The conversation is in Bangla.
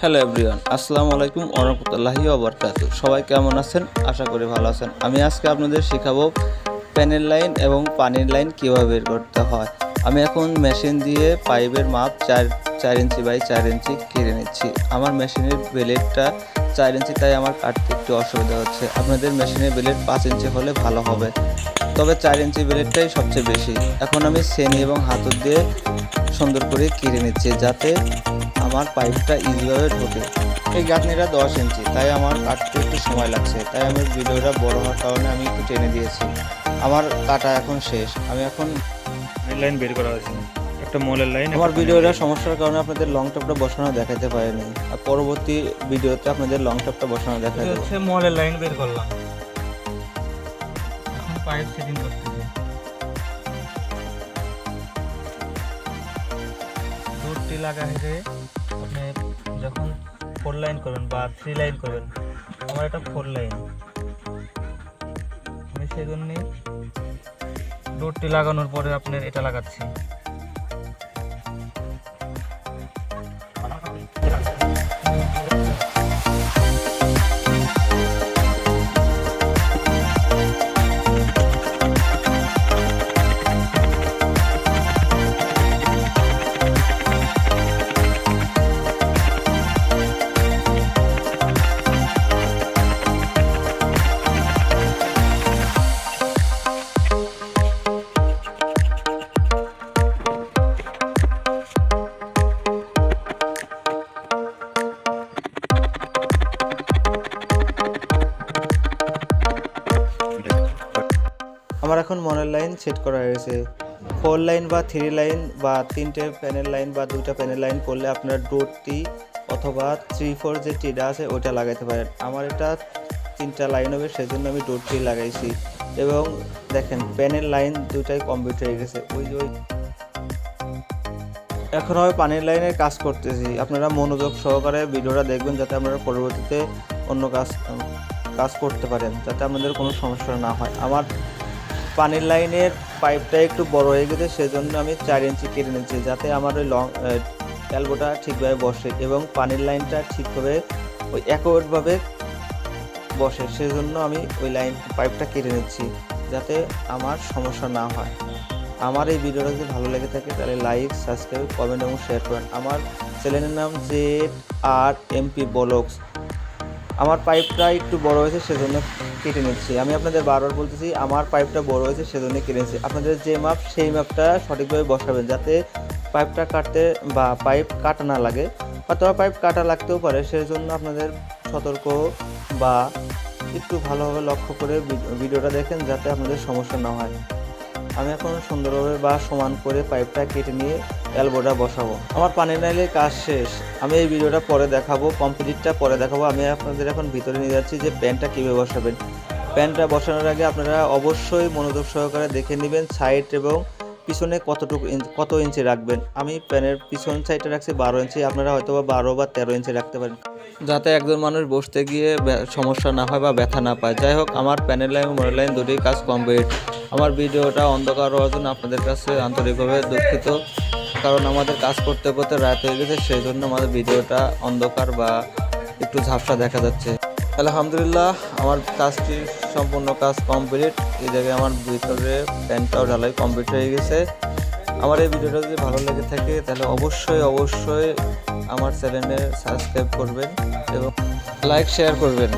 হ্যালো এভরিওয়ান, আসসালামু আলাইকুম ওয়া রাহমাতুল্লাহি ওয়া বারাকাতুহু। সবাই কেমন আছেন? আশা করি ভালো আছেন। আমি আজকে আপনাদের শেখাবো প্যানের লাইন এবং পানির লাইন কীভাবে বের করতে হয়। আমি এখন মেশিন দিয়ে পাইপের মাপ 4 ইঞ্চি বাই 4 ইঞ্চি কেটে নিচ্ছি। আমার মেশিনের ব্লেডটা 4 ইঞ্চি, তাই আমার কাটতে একটু অসুবিধা হচ্ছে। আপনাদের মেশিনের ব্লেড 5 ইঞ্চি হলে ভালো হবে, তবে 4 ইঞ্চি ব্লেডটাই সবচেয়ে বেশি। এখন আমি ছেনি এবং হাতুড় দিয়ে সুন্দর করে কেটে নিচ্ছি, যাতে আমার পাইপটা ইজিভাবে ঢোকে। এই গাঁথনিটা 10 ইঞ্চি, তাই আমার কাটতে একটু সময় লাগছে, তাই আমার ভিডিওটা বড় হওয়ার কারণে আমি একটু টেনে দিয়েছি। আমার কাটা এখন শেষ। আমি এখন লাইন বের করা হয়েছে, একটা মলের লাইন। আমার ভিডিওটা সমস্যার কারণে আপনাদের লং টপটা বসানো দেখাতে পারিনি, আর পরবর্তী ভিডিওতে আপনাদের লং টপটা বসানো দেখাতে দেব। হচ্ছে মলের লাইন বের করলাম, এখন পাইপ সেটিং করতেছি। ডোরটি লাগাইলে আপনি যখন 4 লাইন করবেন বা 3 লাইন করবেন, আমার এটা 4 লাইন, আমি সেই জন্য ডোরটি লাগানোর পরে আপনার এটা লাগাচ্ছি। আমার এখন মনের লাইন সেট করা হয়েছে। 4 লাইন বা 3 লাইন বা 3টে প্যানেল লাইন বা 2টা প্যানেল লাইন করলে আপনার ডোরটি অথবা 3-4 যে টিডা আছে ওটা লাগাইতে পারেন। আমার এটা 3টা লাইন হবে, সেজন্য আমি ডোরটি লাগাইছি। এবং দেখেন প্যানেল লাইন দুটাই কমপ্লিট হয়ে গেছে। ওই এখন আমি পানির লাইনের কাজ করতেছি। আপনারা মনোযোগ সহকারে ভিডিওটা দেখবেন, যাতে আপনারা পরবর্তীতে অন্য কাজ করতে পারেন, যাতে আপনাদের কোনো সমস্যা না হয়। আমার পানির লাইনের পাইপটা একটু বড় হয়ে গেছে, সেজন্য আমি 4 ইঞ্চি কেটে নিচ্ছি, যাতে আমার ওই এলবোটা ঠিকভাবে বসে এবং পানির লাইনটা ঠিকভাবে ওই অ্যাকুরেটভাবে বসে। সেজন্য আমি ওই পাইপটা কেটে নিচ্ছি, যাতে আমার সমস্যা না হয়। আমার এই ভিডিওটা যদি ভালো লেগে থাকে তাহলে লাইক, সাবস্ক্রাইব, কমেন্ট এবং শেয়ার করেন। আমার চ্যানেলের নাম ZRMP ব্লগস। আমার পাইপটা একটু বড় হয়েছে, সেজন্য কেটে নিচ্ছি। আমি আপনাদের বারবার বলতেছি, আমার পাইপটা বড় হয়েছে সেজন্য কেটে নিচ্ছি। আপনাদের যে মাপ সেই মাপটা সঠিকভাবে বসাবেন, যাতে পাইপটা কাটতে বা পাইপ কাটা না লাগে, অথবা পাইপ কাটা লাগতেও পারে। সেই জন্য আপনাদের সতর্ক বা একটু ভালোভাবে লক্ষ্য করে ভিডিওটা দেখেন, যাতে আপনাদের সমস্যা না হয়। আমি এখন সুন্দরভাবে বা সমান করে পাইপটা কেটে নিয়ে এলবোটা বসাবো। আমার পানির লাইনের কাজ শেষ। আমি এই ভিডিওটা পরে দেখাবো, কমপ্লিটটা পরে দেখাবো। আমি আপনাদের এখন ভিতরে নিয়ে যাচ্ছি যে প্যানটা কীভাবে বসাবেন। প্যানটা বসানোর আগে আপনারা অবশ্যই মনোযোগ সহকারে দেখে নেবেন সাইড এবং পিছনে কত ইঞ্চি রাখবেন। আমি প্যানের পিছন সাইডে রাখছি 12 ইঞ্চি, আপনারা হয়তো বা 12 বা 13 ইঞ্চি রাখতে পারেন, যাতে একজন মানুষ বসতে গিয়ে সমস্যা না হয় বা ব্যথা না পায়। যাই হোক, আমার প্যানেল লাইন এবং মডেল লাইন দুটোই কাজ কমপ্লিট। আমার ভিডিওটা অন্ধকার হওয়ার জন্য আপনাদের কাছে আন্তরিকভাবে দুঃখিত, কারণ আমাদের কাজ করতে করতে রাত হয়ে গেছে, সেই জন্য আমাদের ভিডিওটা অন্ধকার বা একটু ঝাপসা দেখা যাচ্ছে। আলহামদুলিল্লাহ, আমার কাজটি সম্পূর্ণ কাজ কমপ্লিট। এই জায়গায় আমার ভিতরে প্যানটাও ঢালাই কমপ্লিট হয়ে গেছে। আমার এই ভিডিওটা যদি ভালো লেগে থাকে তাহলে অবশ্যই আমার চ্যানেলে সাবস্ক্রাইব করবেন এবং লাইক শেয়ার করবেন।